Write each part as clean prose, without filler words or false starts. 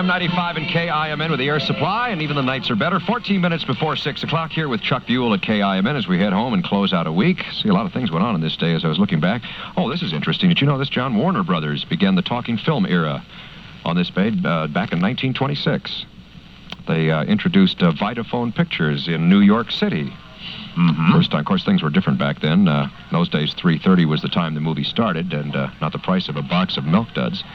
AM 95 and KIMN with the air supply, and even the nights are better. 14 minutes before 6 o'clock here with Chuck Buell at KIMN as we head home and close out a week. See, a lot of things went on this day as I was looking back. Oh, this is interesting. Did you know this? John Warner Brothers began the talking film era on this back in 1926. They introduced Vitaphone Pictures in New York City. Mm-hmm. First time, of course, things were different back then. In those days, $3.30 was the time the movie started, and not the price of a box of Milk Duds.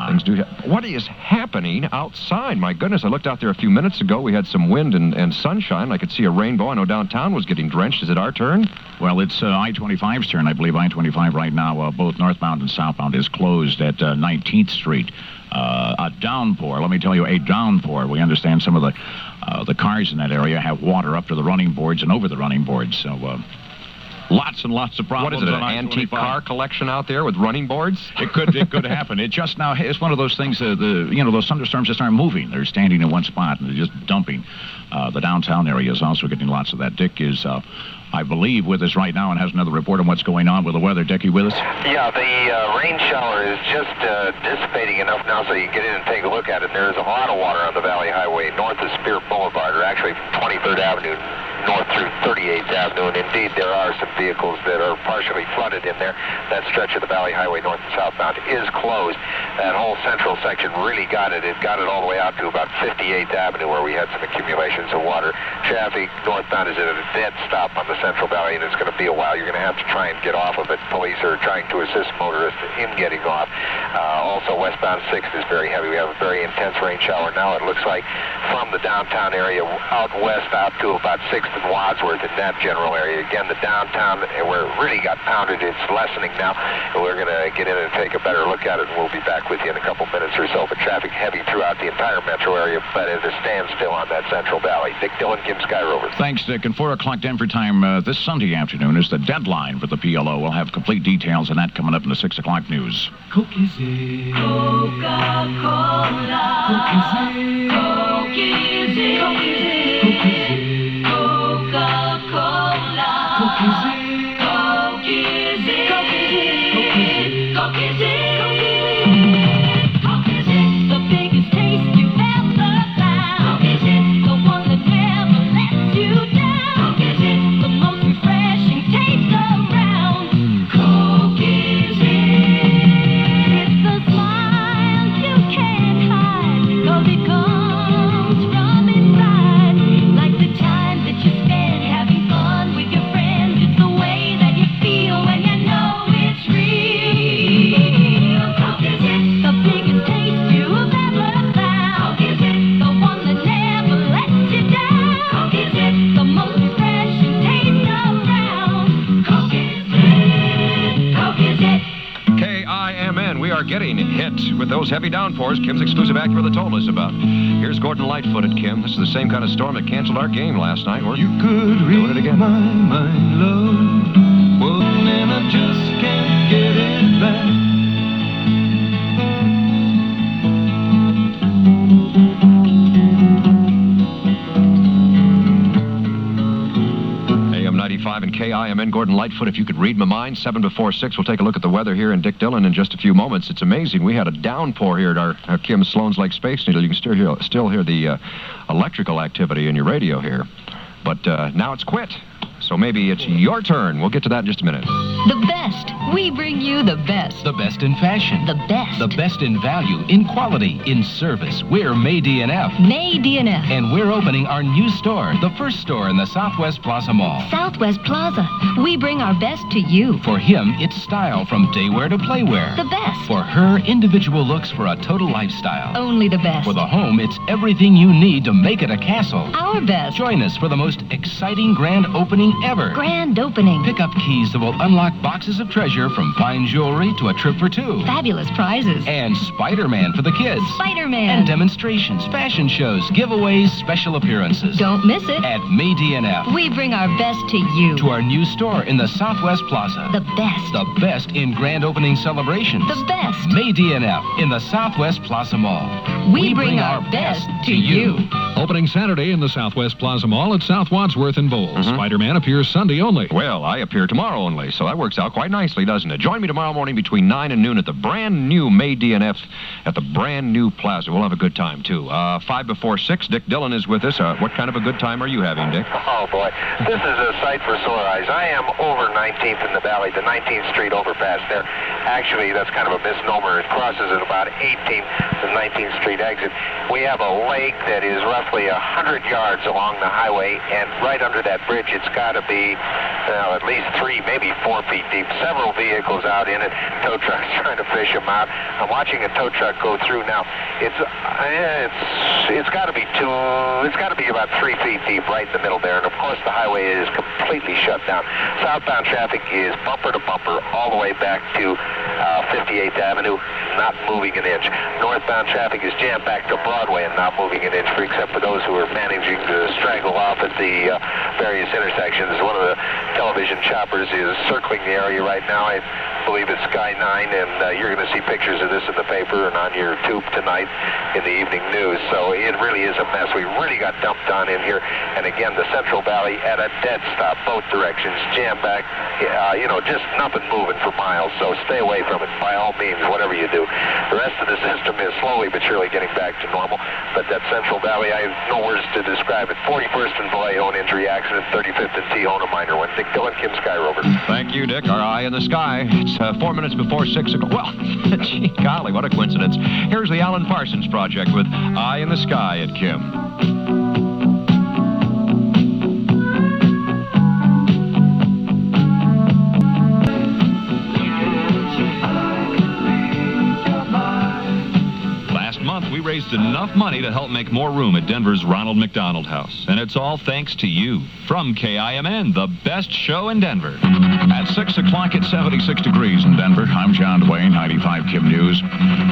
Things do. What is happening outside? My goodness, I looked out there a few minutes ago. We had some wind and sunshine. I could see a rainbow. I know downtown was getting drenched. Is it our turn? Well, it's I-25's turn. I believe I-25 right now, both northbound and southbound, is closed at 19th Street. A downpour. Let me tell you, a downpour. We understand some of the cars in that area have water up to the running boards and over the running boards. So lots and lots of problems. What is it, an antique car collection out there with running boards? It could happen. It just now, it's one of those things, those thunderstorms just aren't moving. They're standing in one spot and they're just dumping. The downtown area is also getting lots of that. Dick is, I believe, with us right now and has another report on what's going on with the weather. Dick, you with us? Yeah, the rain shower is just dissipating enough now so you can get in and take a look at it. There's a lot of water on the Valley Highway north of Spear Boulevard, or actually 23rd Avenue north through 38th Avenue, and indeed there are some vehicles that are partially flooded in there. That stretch of the Valley Highway north and southbound is closed. That whole central section really got it. It got it all the way out to about 58th Avenue where we had some accumulations of water. Traffic northbound is at a dead stop on the Central Valley, and it's going to be a while. You're going to have to try and get off of it. Police are trying to assist motorists in getting off. Also, westbound 6th is very heavy. We have a very intense rain shower now. It looks like from the downtown area out west out to about 6th and Wadsworth in that general area. Again, the downtown where it really got pounded, it's lessening now. We're going to get in and take a better look at it, and we'll be back with you in a couple minutes or so. But traffic heavy throughout the entire metro area, but at a standstill on that Central Valley. Dick Dillon, Kim Sky Rover. Thanks, Dick. And 4 o'clock Denver time this Sunday afternoon is the deadline for the PLO. We'll have complete details on that coming up in the 6 o'clock news. Coca-Cola. Coca-Cola. Getting hit with those heavy downpours Kim's exclusive AccuWeather told us about. Here's Gordon Lightfoot at Kim. This is the same kind of storm that canceled our game last night. We're doing it again. My love, well, and I just can't get it back. And KIMN, Gordon Lightfoot, if you could read my mind, 7 before 6. We'll take a look at the weather here in Dick Dillon in just a few moments. It's amazing. We had a downpour here at our Kim Sloan's Lake Space Needle. You can still hear the electrical activity in your radio here. But now it's quit. So maybe it's your turn. We'll get to that in just a minute. The best. We bring you the best. The best in fashion. The best. The best in value, in quality, in service. We're May DNF. May DNF. And we're opening our new store, the first store in the Southwest Plaza Mall. Southwest Plaza. We bring our best to you. For him, it's style from daywear to playwear. The best. For her, individual looks for a total lifestyle. Only the best. For the home, it's everything you need to make it a castle. Our best. Join us for the most exciting grand opening ever. Grand opening. Pick up keys that will unlock boxes of treasure from fine jewelry to a trip for 2. Fabulous prizes. And Spider-Man for the kids. Spider-Man. And demonstrations, fashion shows, giveaways, special appearances. Don't miss it. At May DNF. We bring our best to you. To our new store in the Southwest Plaza. The best. The best in grand opening celebrations. The best. May DNF in the Southwest Plaza Mall. We bring our best to you. Opening Saturday in the Southwest Plaza Mall at South Wadsworth and Bowles. Spider-Man appears appears Sunday only. Well, I appear tomorrow only, so that works out quite nicely, doesn't it? Join me tomorrow morning between 9 and noon at the brand new May DNF at the brand new Plaza. We'll have a good time, too. 5 before 6, Dick Dillon is with us. What kind of a good time are you having, Dick? Oh, boy. This is a sight for sore eyes. I am over 19th in the valley, the 19th Street overpass there. Actually, that's kind of a misnomer. It crosses at about 18th, the 19th Street exit. We have a lake that is roughly 100 yards along the highway, and right under that bridge, it's got to be at least 3, maybe 4 feet deep. Several vehicles out in it, tow trucks trying to fish them out. I'm watching a tow truck go through now. It's got to be about 3 feet deep right in the middle there, and of course the highway is completely shut down. Southbound traffic is bumper to bumper all the way back to 58th Avenue, not moving an inch. Northbound traffic is jammed back to Broadway and not moving an inch, except for those who are managing to straggle off at the various intersections. One of the television choppers is circling the area right now. I believe it's Sky 9, and you're going to see pictures of this in the paper and on your tube tonight in the evening news. So it really is a mess. We really got dumped on in here. And again, the Central Valley at a dead stop, both directions, jammed back, just nothing moving for miles. So stay away from it by all means, whatever you do. The rest of the system is slowly but surely getting back to normal. But that Central Valley, I have no words to describe it. 41st and Vallejo, an injury accident. 35th and Tejon, a minor one. Dick Dillon, Kim Sky Rover. Thank you, Dick. Our eye in the sky. It's 4 minutes before 6 o'clock. Well, gee golly, what a coincidence. Here's the Alan Parsons Project with Eye in the Sky at Kim. We raised enough money to help make more room at Denver's Ronald McDonald House. And it's all thanks to you. From KIMN, the best show in Denver. At 6 o'clock, it's 76 degrees in Denver. I'm John Dwayne, 95 KIM News.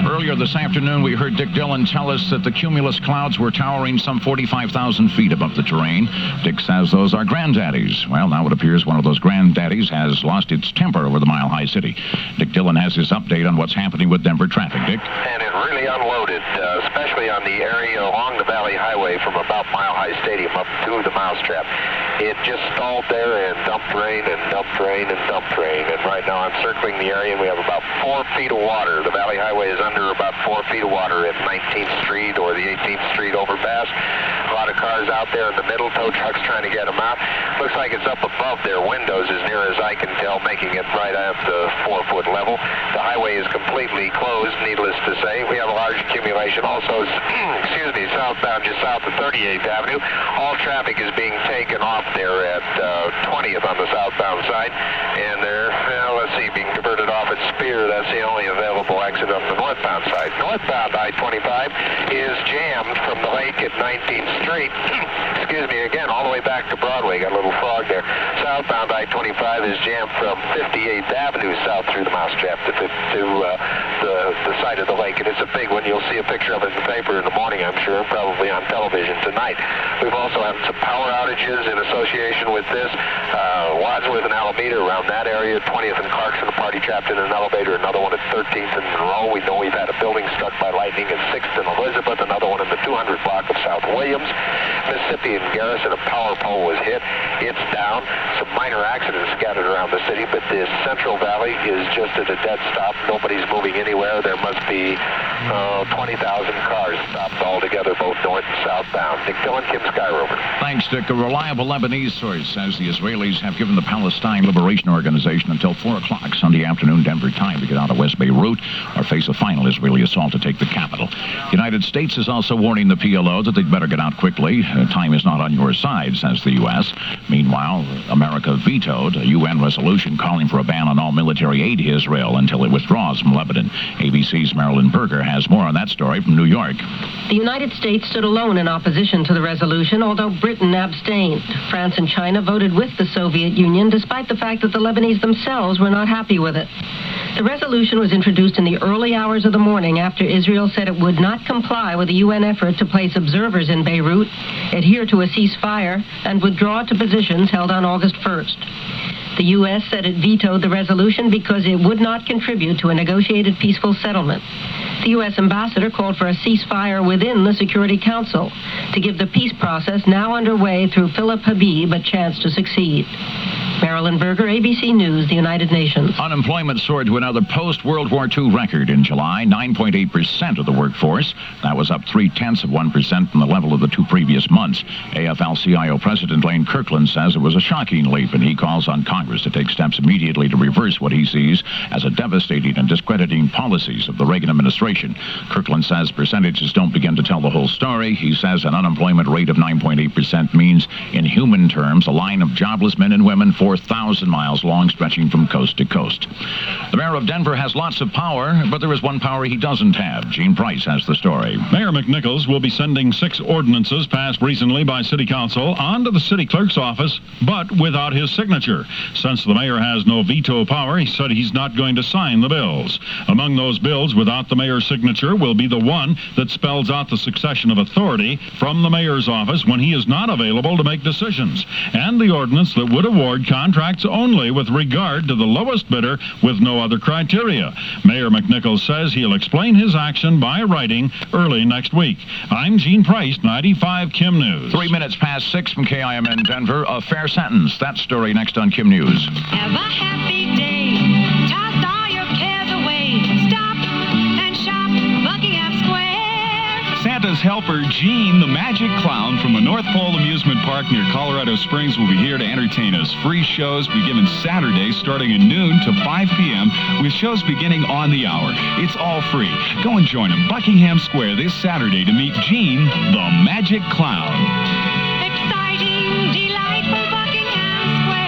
Earlier this afternoon, we heard Dick Dillon tell us that the cumulus clouds were towering some 45,000 feet above the terrain. Dick says those are granddaddies. Well, now it appears one of those granddaddies has lost its temper over the mile-high city. Dick Dillon has his update on what's happening with Denver traffic. Dick? And it really unloaded, especially on the area along the Valley Highway from about Mile High Stadium up to the Mousetrap. It just stalled there and dumped rain and dumped rain and dumped rain. And right now I'm circling the area and we have about 4 feet of water. The Valley Highway is under about 4 feet of water at 19th Street or the 18th Street overpass. A lot of cars out there in the middle, tow trucks trying to get them out. Looks like it's up above their windows as near as I can tell, making it right at the 4-foot level. The highway is completely closed, needless to say. We have a large accumulation also, southbound just south of 38th Avenue. All traffic is being taken off there at 20th on the southbound side. And they're, being diverted off at Spear. That's the only available exit on the northbound side. Northbound I-25 is jammed from the lake at 19th Street. Again, all the way back to Broadway. Got a little fog there. Southbound I-25 is jammed from 58th Avenue south through the Mousetrap to the side of the lake. And it's a big one. You'll see a picture of it in the paper in the morning, I'm sure, probably on television tonight. We've also had some power outages in association with this. Wadsworth and Alameda around that area. 20th and Clarkson, a party trapped in an elevator. Another one at 13th and Monroe. We know we've had a building struck by lightning at 6th and Elizabeth. Another one in the 200 block of South Williams. Mississippi and Garrison, a power pole was hit. It's down. Some minor accidents scattered around the city, but this Central Valley is just at a dead stop. Nobody's moving anywhere. There must be 20,000 cars stopped altogether, both north and southbound. Dick Dillon, Kim Sky Rover. Thanks, Dick. A reliable Lebanese source says the Israelis have given the Palestine Liberation Organization until 4 o'clock Sunday afternoon Denver time to get out of West Beirut or face a final Israeli assault to take the capital. The United States is also warning the PLO that they'd better get out quickly. Time is not on your side, says the U.S. Meanwhile, America vetoed a UN resolution calling for a ban on all military aid to Israel until it withdraws from Lebanon. ABC's Marilyn Berger has more on that story from New York. The United States stood alone in opposition to the resolution, although Britain abstained. France and China voted with the Soviet Union, despite the fact that the Lebanese themselves were not happy with it. The resolution was introduced in the early hours of the morning after Israel said it would not comply with the UN effort to place observers in Beirut, adhere to a ceasefire, and withdraw to positions held on August 1st. The U.S. said it vetoed the resolution because it would not contribute to a negotiated peaceful settlement. The U.S. ambassador called for a ceasefire within the Security Council to give the peace process now underway through Philip Habib a chance to succeed. Marilyn Berger, ABC News, the United Nations. Unemployment soared to another post-World War II record in July, 9.8% of the workforce. That was up 0.3% from the level of the 2 previous months. AFL-CIO President Lane Kirkland says it was a shocking leap, and he calls on Congress to take steps immediately to reverse what he sees as a devastating and discrediting policies of the Reagan administration. Kirkland says percentages don't begin to tell the whole story. He says an unemployment rate of 9.8% means, in human terms, a line of jobless men and women 4,000 miles long, stretching from coast to coast. The mayor of Denver has lots of power, but there is one power he doesn't have. Gene Price has the story. Mayor McNichols will be sending 6 ordinances passed recently by City Council onto the city clerk's office, but without his signature. Since the mayor has no veto power, he said he's not going to sign the bills. Among those bills without the mayor's signature will be the one that spells out the succession of authority from the mayor's office when he is not available to make decisions, and the ordinance that would award contracts only with regard to the lowest bidder with no other criteria. Mayor McNichols says he'll explain his action by writing early next week. I'm Gene Price, 95 KIM News. 3 minutes past 6 from KIMN Denver. A fair sentence. That story next on KIM News. Have a happy day. Toss all your cares away. Stop and shop Buckingham Square. Santa's helper, Gene, the magic clown from the North Pole Amusement Park near Colorado Springs, will be here to entertain us. Free shows begin Saturday starting at noon to 5 p.m. with shows beginning on the hour. It's all free. Go and join him, Buckingham Square, this Saturday to meet Gene, the magic clown. Exciting, delightful Buckingham Square.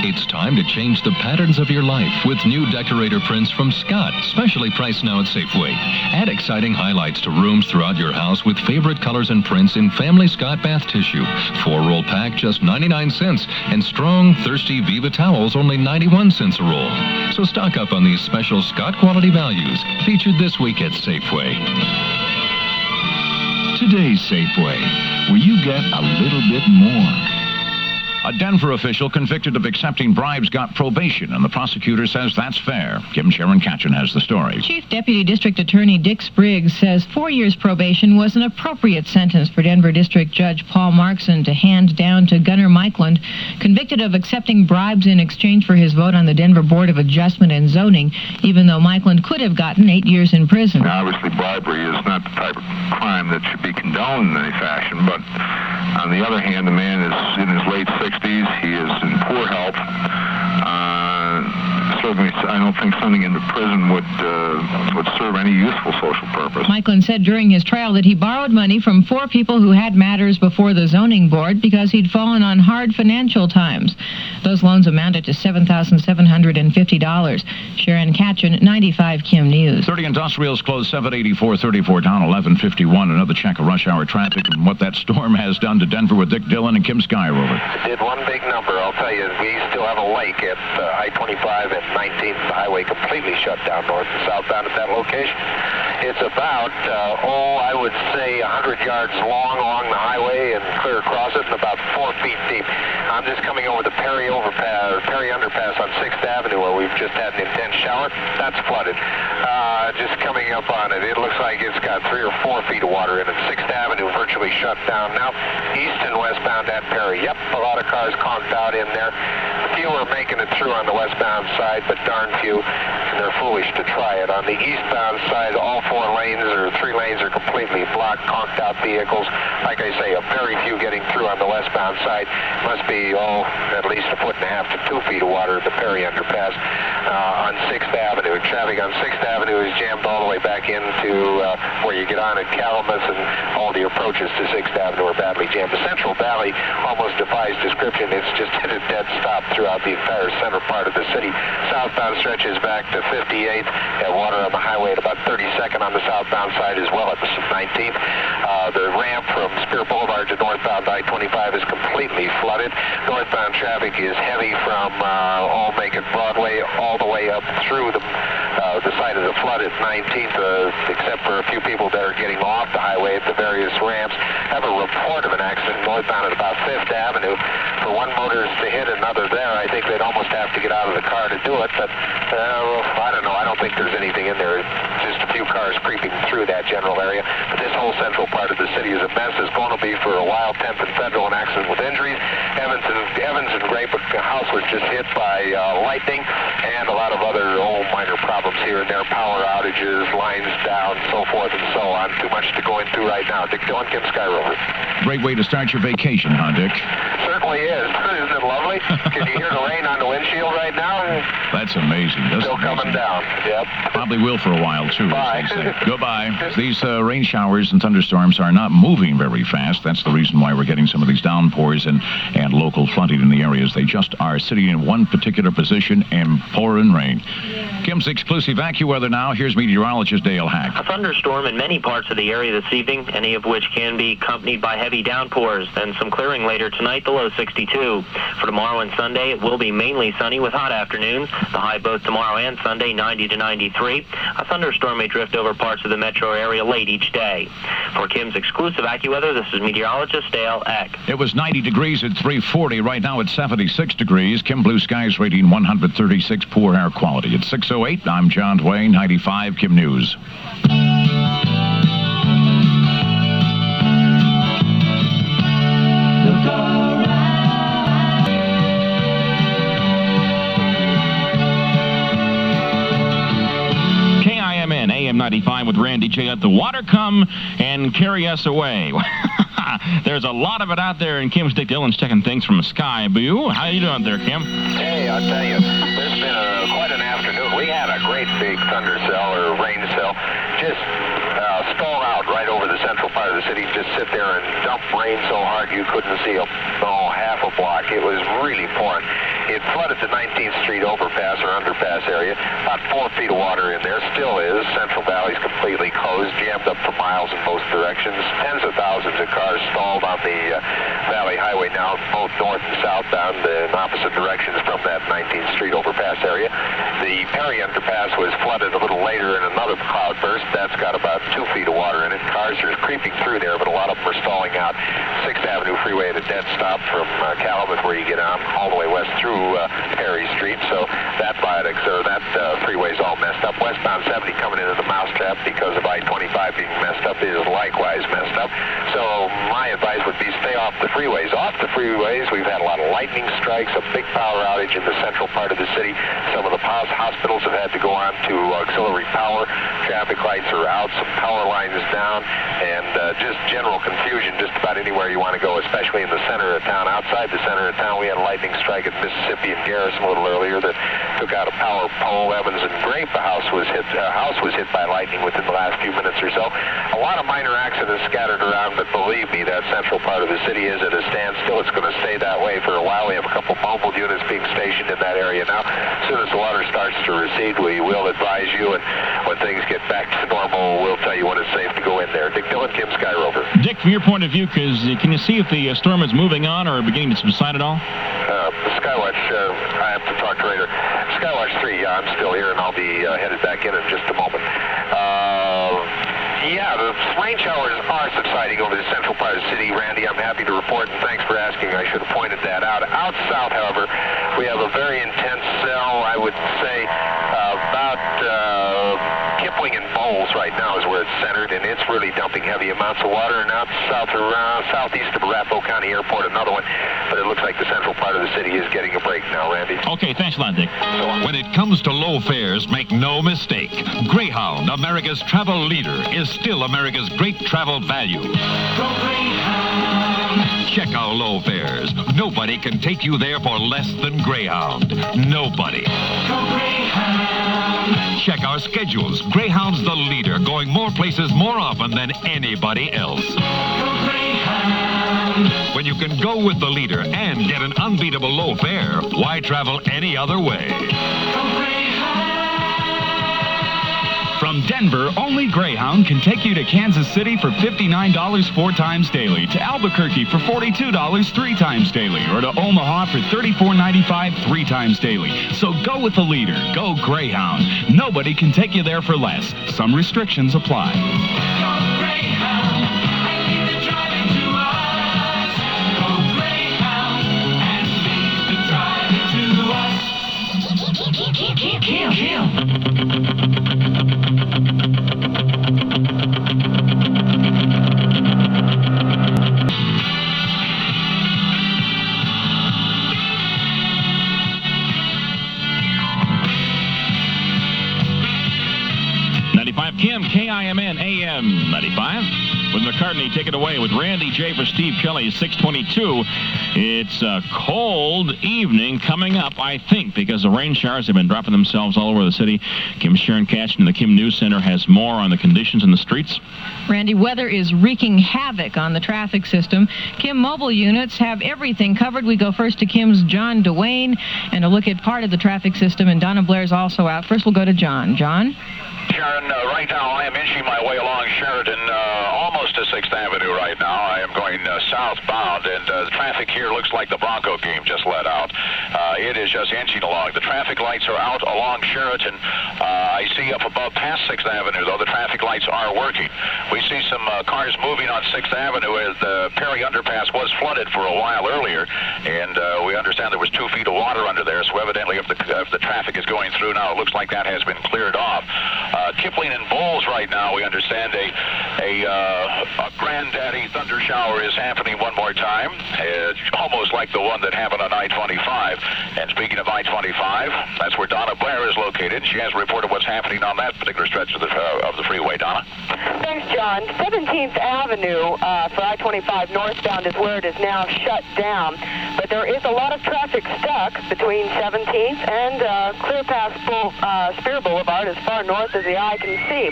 It's time to change the patterns of your life with new decorator prints from Scott, specially priced now at Safeway. Add exciting highlights to rooms throughout your house with favorite colors and prints in Family Scott bath tissue. 4-roll pack, just 99 cents, and strong, thirsty Viva towels, only 91 cents a roll. So stock up on these special Scott quality values, featured this week at Safeway. Today's Safeway, where you get a little bit more. A Denver official convicted of accepting bribes got probation, and the prosecutor says that's fair. Kim Sharon Katchen has the story. Chief Deputy District Attorney Dick Spriggs says 4 years probation was an appropriate sentence for Denver District Judge Paul Markson to hand down to Gunnar Meiklund, convicted of accepting bribes in exchange for his vote on the Denver Board of Adjustment and Zoning, even though Meiklund could have gotten 8 years in prison. Now, obviously, bribery is not the type of crime that should be condoned in any fashion, but on the other hand, the man is in his late 60s. He is in poor health. Certainly, I don't think sending him to prison would serve any useful social purpose. Meiklund said during his trial that he borrowed money from 4 people who had matters before the zoning board because he'd fallen on hard financial times. Those loans amounted to $7,750. Sharon Katchen, 95 KIM News. 30 Industrials closed 784, 34 down, 1151. Another check of rush hour traffic and what that storm has done to Denver with Dick Dillon and Kim Skyrover. It did one big number, I'll tell you. We still have a lake at I-25 and 19th. The highway completely shut down north and southbound at that location. It's about, I would say 100 yards long along the highway and clear across it and about 4 feet deep. I'm just coming over the Perry underpass on 6th Avenue where we've just had an intense shower. That's flooded. Just coming up on it. It looks like it's got 3 or 4 feet of water in it. 6th Avenue virtually shut down now. East and westbound at Perry. Yep, a lot of cars conked out in there. Few are making it through on the westbound side, but darn few, and they're foolish to try it. On the eastbound side, all 4 lanes or 3 lanes are completely blocked, conked out vehicles. Like I say, a very few getting through on the westbound side. Must be, at least 1.5 to 2 feet of water at the Perry underpass on 6th Avenue. Traffic on 6th Avenue is jammed all the way back into where you get on at Calamus, and all the approaches to 6th Avenue are badly jammed. The Central Valley almost defies description. It's just hit a dead stop throughout the entire center part of the city. Southbound stretches back to 58th, and water on the highway at about 32nd on the southbound side as well at the 19th. The ramp from Spear Boulevard to northbound I-25 is completely flooded. Northbound traffic is heavy from All Macon Broadway all the way up through the side of the flood at 19th, except for a few people that are getting off the highway at the various ramps. Have a report of an accident northbound at about 5th Avenue. For one motorist to hit another there, I think they'd almost have to get out of the car to do it, but I don't know. I don't think there's anything in there. Just a few cars creeping through that general area. But this whole central part of the city is a mess. It's going to be for a while. 10th and Federal, an accident with injuries. Evans and Grape, a house was just hit by lightning, and a lot of other minor problems here and there. Power outages, lines down, so forth and so on. Too much to go into right now. Dick Dillon, KIMN Sky Rover. Great way to start your vacation, huh, Dick? Certainly is. Isn't it lovely? Can you hear the rain on the windshield right now? That's amazing. Still coming down. Yep. Probably will for a while, too. Bye. As they say. Goodbye. These rain showers and thunderstorms are not moving very fast. That's the reason why we're getting some of these downpours and local flooding in the areas. They just are sitting in one particular position and pouring rain. KIMN's exclusive AccuWeather now. Here's meteorologist Dale Hack. A thunderstorm in many parts of the area this evening, any of which can be accompanied by heavy downpours. Then some clearing later tonight, the low 62. For tomorrow and Sunday, it will be mainly sunny with hot afternoons. The high both tomorrow and Sunday, 90 to 93. A thunderstorm may drift over parts of the metro area late each day. For KIMN's exclusive AccuWeather, this is meteorologist Dale Eck. It was 90 degrees at 3:40. Right now it's 76 degrees. KIMN Blue Skies rating 136 poor air quality. At 6:08, I'm John Dwayne, 95 KIMN News. KIMN AM 95 with Randy J. Let the water come and carry us away. There's a lot of it out there, and KIMN's Dick Dillon's checking things from the sky. Buell, how you doing there, Kim? Hey, I'll tell you, there's been quite an afternoon. We had a great big thunder cell or rain cell just stall out right over the central part of the city, just sit there and dump rain so hard you couldn't see half a block. It was really pouring. It flooded the 19th Street overpass or underpass area. About 4 feet of water in there. Still is. Central Valley's completely closed, jammed up for miles in both directions. Tens of thousands of cars stalled on the Valley Highway now, both north and southbound in opposite directions from that 19th Street overpass area. The Perry underpass was flooded a little later in another cloudburst. That's got about 2 feet of water in it. Cars are creeping through there, but a lot of them are stalling out. 6th Avenue Freeway at a dead stop from Calumet, where you get on all the way west through Perry Street. So that freeway's all messed up. Westbound 70 coming into the mousetrap because of I-25 being messed up is likewise messed up. So my advice would be stay off the freeways. Off the freeways, we've had a lot of lightning strikes, a big power outage in the central part of the city. Some of the hospitals have had to go on to auxiliary power. Traffic lights are out, some power lines down, and just general confusion just about anywhere you want to go, especially in the center of town. Outside the center of town, we had a lightning strike at Mississippi and Garrison a little earlier that took out a power pole. Evans and Grape, a house was hit by lightning within the last few minutes or so. A lot of minor accidents scattered around, but believe me, that central part of the city is at a standstill. It's going to stay that way for a while. We have a couple mobile units being stationed in that area now. As soon as the water starts to recede, we will advise you, and when things get back to normal, we'll tell you when it's safe to go in there. Dick Dillon, KIMN Sky Rover. Dick, from your point of view, can you see if the storm is moving on or beginning to subside at all? Skywatch, I have to talk to Raider. Skywatch 3, yeah, I'm still here, and I'll be headed back in just a moment. Yeah, the rain showers are subsiding over the central part of the city, Randy. I'm happy to report, and thanks for asking. I should have pointed that out. Out south, however, we have a very intense cell. I would say about Kipling and Bowles right now is where it's centered, and it's really dumping heavy amounts of water. And out southeast of Arapahoe County Airport, another one. But it looks like the central part of the city is getting a break now, Randy. Okay, thanks a lot, Dick. When it comes to low fares, make no mistake. Greyhound, America's travel leader, is still America's great travel value. Check our low fares. Nobody can take you there for less than Greyhound. Nobody. Check our schedules. Greyhound's the leader, going more places more often than anybody else. When you can go with the leader and get an unbeatable low fare, why travel any other way? From Denver, only Greyhound can take you to Kansas City for $59 4 times daily, to Albuquerque for $42 3 times daily, or to Omaha for $34.95 3 times daily. So go with the leader. Go Greyhound. Nobody can take you there for less. Some restrictions apply. KIMN. 95 Kim, KIMN, AM 95. With McCartney, take it away with Randy J for Steve Kelly, 6:22. It's a cold evening coming up, I think, because the rain showers have been dropping themselves all over the city. Kim Sharon Cashin in the Kim News Center has more on the conditions in the streets. Randy, weather is wreaking havoc on the traffic system. Kim mobile units have everything covered. We go first to Kim's John DeWayne and a look at part of the traffic system, and Donna Blair's also out. First, we'll go to John. John? Sharon, right now I am inching my way along Sheridan, almost to 6th Avenue right now. I am going southbound, and the traffic here looks like the Bronco game just let out. It is just inching along. The traffic lights are out along Sheridan. I see up above past 6th Avenue, though, the traffic lights are working. We see some cars moving on 6th Avenue as the Perry Underpass was flooded for a while earlier, and we understand there was 2 feet of water under there, so evidently if the traffic is going through now, it looks like that has been cleared off. Kipling and Bowles right now, we understand a granddaddy thunder shower is happening one more time. It's almost like the one that happened on I-25. And speaking of I-25, that's where Donna Blair is located. She has reported what's happening on that particular stretch of the freeway. Donna? Thanks, John. 17th Avenue for I-25 northbound is where it is now shut down. But there is a lot of traffic stuck between 17th and clear past Spear Boulevard as far north as the eye can see.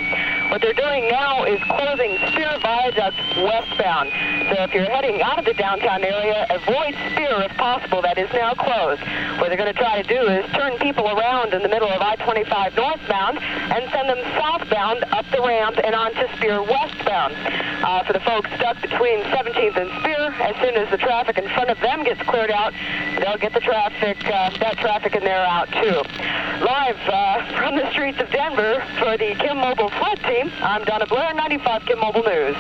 What they're doing now is closing Spear Viaduct westbound. So if you're heading out of the downtown area, avoid Spear if possible. That is now closed. What they're going to try to do is turn people around in the middle of I-25 northbound and send them southbound up the ramp and onto Spear westbound. For the folks stuck between 17th and Spear, as soon as the traffic in front of them gets cleared out, they'll get the traffic, that traffic in there out too. Live from the streets of Denver for the Kim Mobile Flood Team, I'm Donna Blair, 95 Kim Mobile News.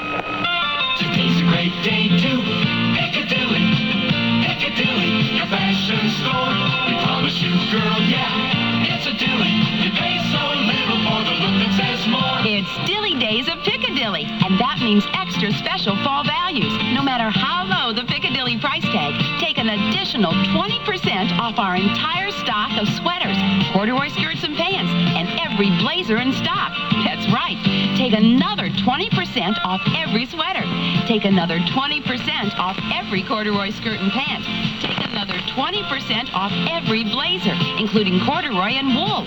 Today's a great day to Picadilly, Picadilly, your fashion store. We promise you, girl, yeah, it's a dilly. You pay so little for the look that says more. It's Dilly Days of Picadilly, and that means extra special fall values. No matter how low the Picadilly price tag, take an additional 20% off our entire stock of sweaters, corduroy skirts and pants, and every blazer in stock. That's right. Take another 20% off every sweater. Take another 20% off every corduroy skirt and pant. Take another 20% off every blazer, including corduroy and wool.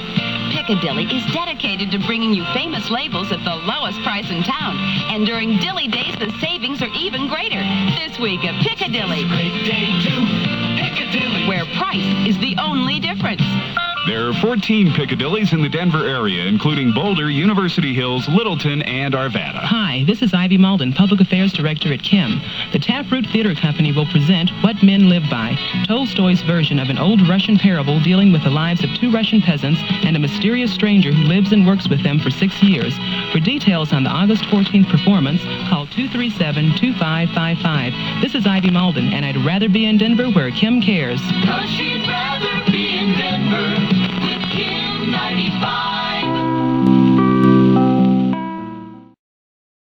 Picadilly is dedicated to bringing you famous labels at the lowest price in town. And during Dilly Days, the savings are even greater. This week at Picadilly. Great day to Picadilly, where price is the only difference. There are 14 Piccadillys in the Denver area, including Boulder, University Hills, Littleton, and Arvada. Hi, this is Ivy Malden, Public Affairs Director at Kim. The Taproot Theater Company will present What Men Live By, Tolstoy's version of an old Russian parable dealing with the lives of 2 Russian peasants and a mysterious stranger who lives and works with them for 6 years. For details on the August 14th performance, call 237-2555. This is Ivy Malden, and I'd rather be in Denver where Kim cares. 'Cause she'd rather